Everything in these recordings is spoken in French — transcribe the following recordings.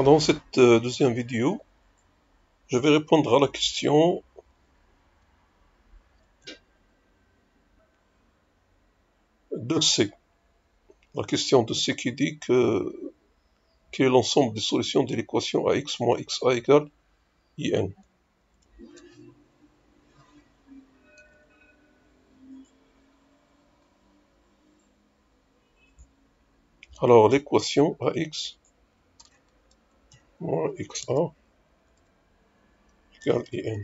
Dans cette deuxième vidéo, je vais répondre à la question de C. La question de C qui dit quel est l'ensemble des solutions de l'équation AX moins XA égale IN. Alors l'équation AX moins XA égale IN.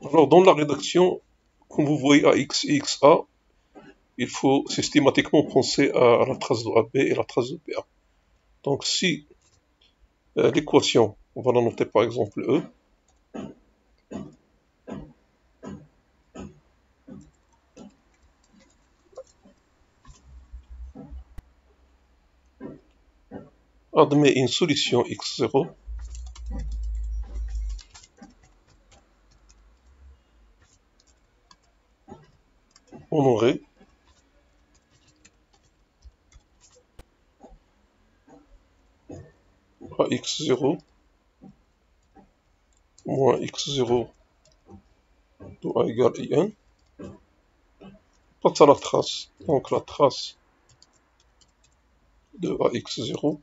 Alors dans la rédaction, comme vous voyez AX et XA, il faut systématiquement penser à la trace de AB et la trace de BA. Donc si l'équation, on va la noter par exemple E, admet une solution x0 honorée à x0 moins x0 de a égale in, passe à la trace. Donc la trace de ax0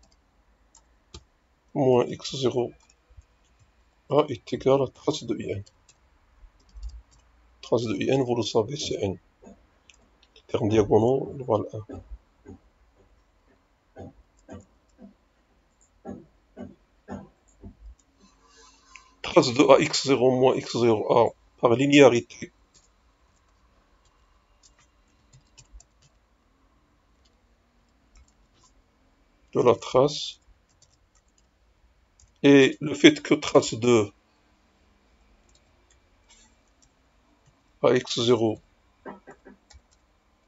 moins x0 a est égale à la trace de in. Trace de in, vous le savez, c'est n. Les termes diagonaux valent 1. Trace de ax0 moins x0a par linéarité de la trace, et le fait que trace de ax0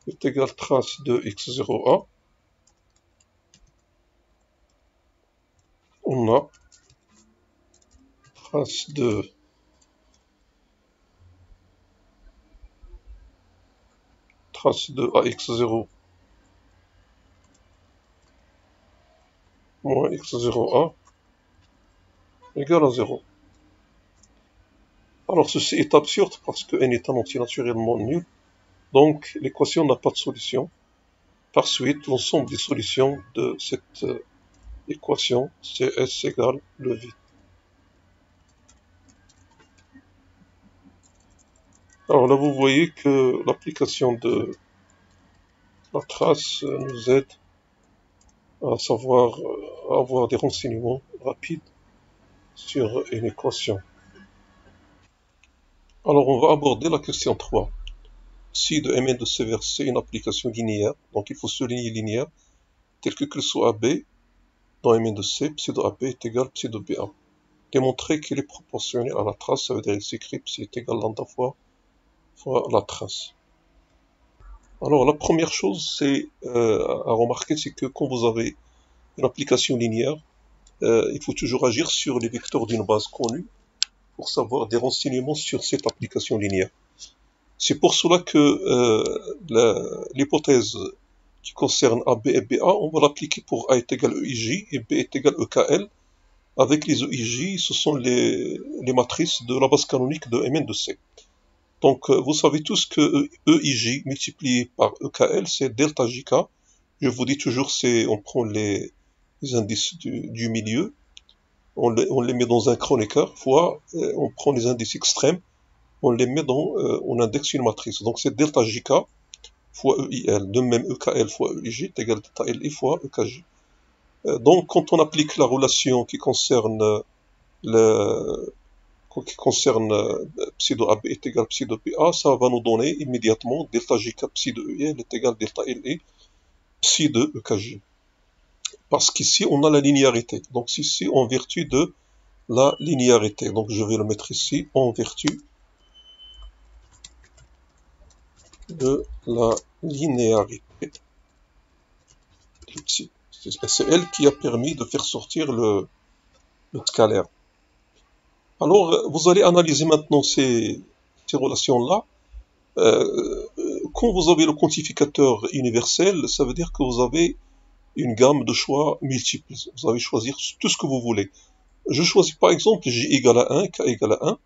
est égale trace de x0a, on a trace de ax0 moins x0a égale à 0. Alors ceci est absurde parce que n est un entier naturellement nul, donc l'équation n'a pas de solution. Par suite, l'ensemble des solutions de cette équation, c'est S égale le vide. Alors là, vous voyez que l'application de la trace nous aide à savoir avoir des renseignements rapides sur une équation. Alors on va aborder la question 3. Si de Mn de C vers C une application linéaire, donc il faut souligner linéaire, tel que soit AB dans Mn de C, psi de AB est égal à psi de BA. Démontrer qu'il est proportionnel à la trace, ça veut dire qu'il s'écrit psi est égal à lambda fois la trace. Alors la première chose à remarquer, c'est que quand vous avez une application linéaire, il faut toujours agir sur les vecteurs d'une base connue pour savoir des renseignements sur cette application linéaire. C'est pour cela que l'hypothèse qui concerne AB et BA, on va l'appliquer pour A est égal à EIJ et B est égal à EKL. Avec les EIJ, ce sont les matrices de la base canonique de Mn de C. Donc vous savez tous que EIJ multiplié par EKL, c'est delta JK. Je vous dis toujours, on prend les indices du milieu, on les met dans un chroniqueur, fois on prend les indices extrêmes, on les met on indexe une matrice. Donc c'est delta JK fois EIL. De même, EKL fois EIJ est égal à delta LI fois EKJ. Donc quand on applique la relation qui concerne psi de AB est égal à psi de BA, ça va nous donner immédiatement delta JK psi de EIL est égal à delta LI psi de EKJ. Parce qu'ici on a la linéarité. Donc ici en vertu de la linéarité. Donc je vais le mettre ici en vertu de la linéarité. C'est elle qui a permis de faire sortir le scalaire. Alors, vous allez analyser maintenant ces relations-là. Quand vous avez le quantificateur universel, ça veut dire que vous avez une gamme de choix multiples. Vous allez choisir tout ce que vous voulez. Je choisis par exemple j égale à 1, k égale à 1.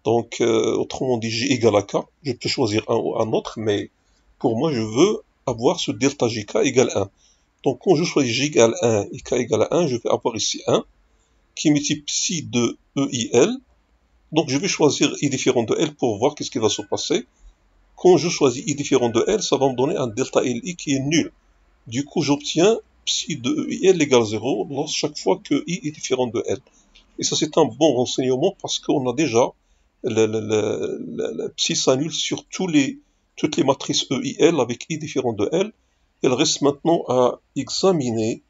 Donc, autrement dit, j égale à k. Je peux choisir un ou un autre, mais pour moi, je veux avoir ce delta jk égale 1. Donc, quand je choisis j égale 1 et k égale à 1, je vais avoir ici 1 qui multiplie de EIL. Donc, je vais choisir i différent de L pour voir qu'est-ce qui va se passer. Quand je choisis i différent de L, ça va me donner un delta LI qui est nul. Du coup, j'obtiens psi de EIL égale 0 chaque fois que i est différent de L. Et ça, c'est un bon renseignement parce qu'on a déjà le psi s'annule sur toutes les matrices EIL avec i différent de L. Il reste maintenant à examiner,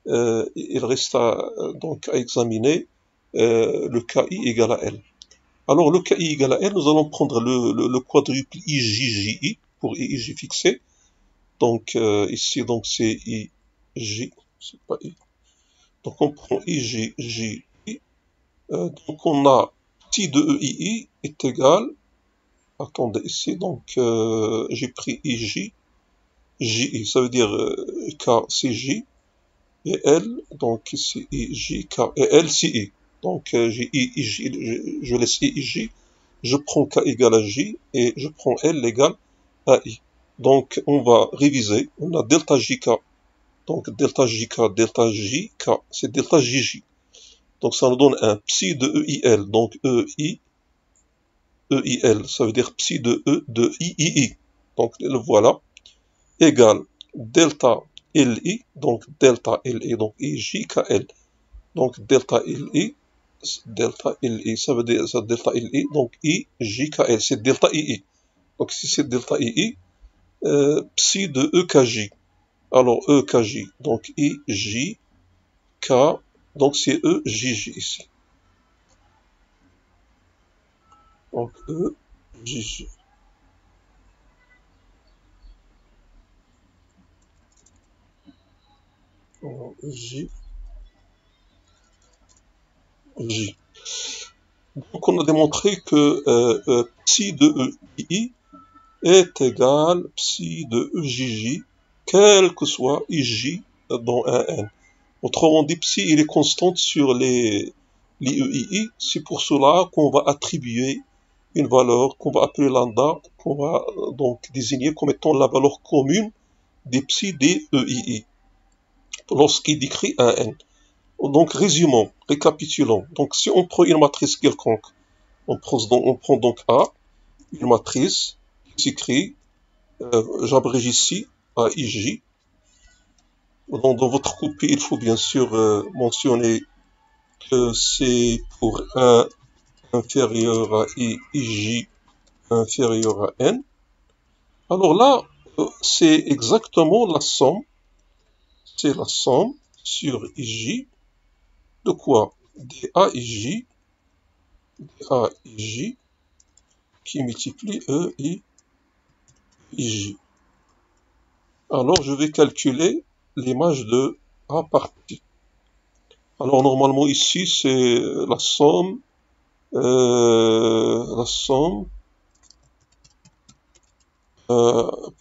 donc à examiner le KI égal à L. Alors le KI égal à L, nous allons prendre le quadruple IJJI pour IJ fixé. Donc ici, donc c'est IJ, c'est pas I. Donc on prend IJJI. Donc on a psi de EII est égal, attendez ici, donc j'ai pris IJ, JI, ça veut dire K c'est J, et L, donc ici IJ, K, et L c'est I. Donc j'ai IJ, je laisse IJ, je prends K égale à J, et je prends L égale à I. Donc on va réviser, on a delta JK, donc delta JK, delta JK, c'est delta JJ. Donc ça nous donne un psi de EIL, donc EIL, ça veut dire psi de E de III. Donc le voilà, égale delta LI, donc delta LI, donc IJKL. Donc delta LI, ça veut dire ça, delta LI, donc IJKL, c'est delta II. Donc si c'est delta II, psi de EKJ. Alors EKJ, donc IJK, donc c'est EJJ ici. Donc EJJ. J, J. Donc on a démontré que psi de EI est égal psi de EJJ, quel que soit IJ dans un N. Autrement dit, psi il est constante sur les EII, c'est pour cela qu'on va attribuer une valeur qu'on va appeler lambda, qu'on va donc désigner comme étant la valeur commune des psi des EII, lorsqu'il décrit un N. Donc résumons, récapitulons. Donc si on prend une matrice quelconque, on prend donc A, une matrice qui s'écrit, j'abrège ici AIJ. Dans votre copie, il faut bien sûr mentionner que c'est pour 1 inférieur à IJ inférieur à N. Alors là, c'est exactement la somme, c'est la somme sur IJ de quoi? Des AIJ qui multiplie E et IJ. Alors je vais calculer l'image de A par T. Alors normalement ici c'est la somme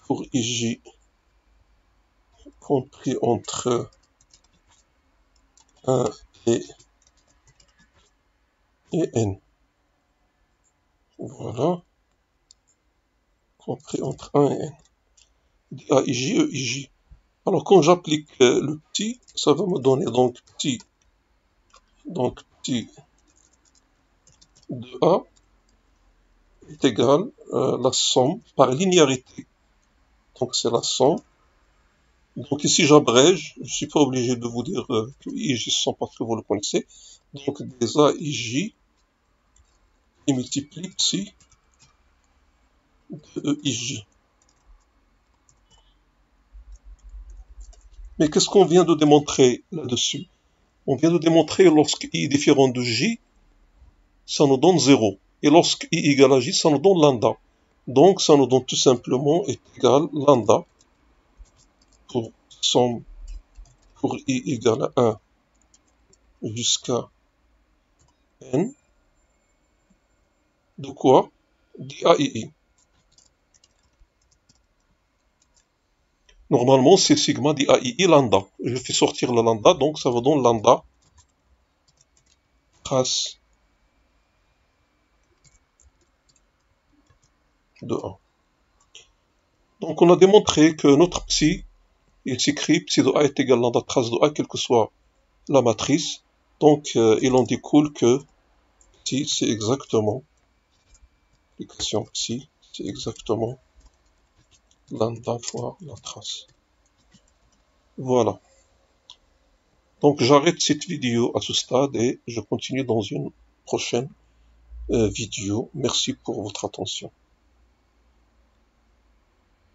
pour IJ compris entre 1 et N. Voilà, compris entre 1 et N. AIJ, EIJ. Alors quand j'applique le petit, ça va me donner donc petit de A est égal à la somme par linéarité. Donc c'est la somme. Donc ici j'abrège, je ne suis pas obligé de vous dire que IJ sont parce que vous le connaissez. Donc des AIJ qui multiplient psi de EIJ. Mais qu'est-ce qu'on vient de démontrer là-dessus? On vient de démontrer lorsque I est différent de J, ça nous donne 0. Et lorsque I égale à J, ça nous donne lambda. Donc ça nous donne tout simplement est égal lambda pour somme pour I égale à 1 jusqu'à N de quoi? DAII. Normalement, c'est sigma d'IAII lambda. Je fais sortir la lambda, donc ça vous donne lambda trace de 1. Donc on a démontré que notre psi, il s'écrit psi de A est égal à lambda trace de A, quelle que soit la matrice. Donc il en découle que psi, c'est exactement, l'équation psi, c'est exactement lambda fois la trace. Voilà. Donc j'arrête cette vidéo à ce stade et je continue dans une prochaine vidéo. Merci pour votre attention.